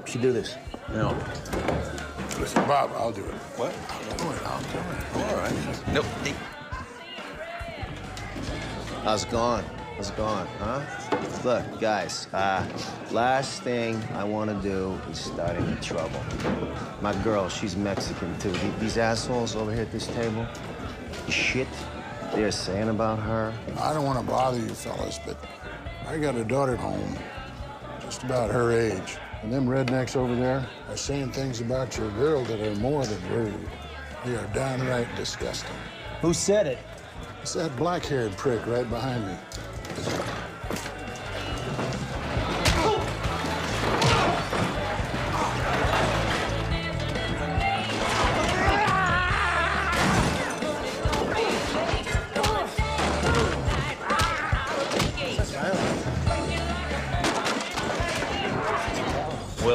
We should do this. No. Listen, Bob, I'll do it. What? I'll do it. All right. Nope. How's it going? How's it going, huh? Look, guys, last thing I want to do is start any trouble. My girl, she's Mexican, too. These assholes over here at this table, the shit they're saying about her. I don't want to bother you fellas, but I got a daughter at home, just about her age. And them rednecks over there are saying things about your girl that are more than rude. They are downright disgusting. Who said it? It's that black-haired prick right behind me.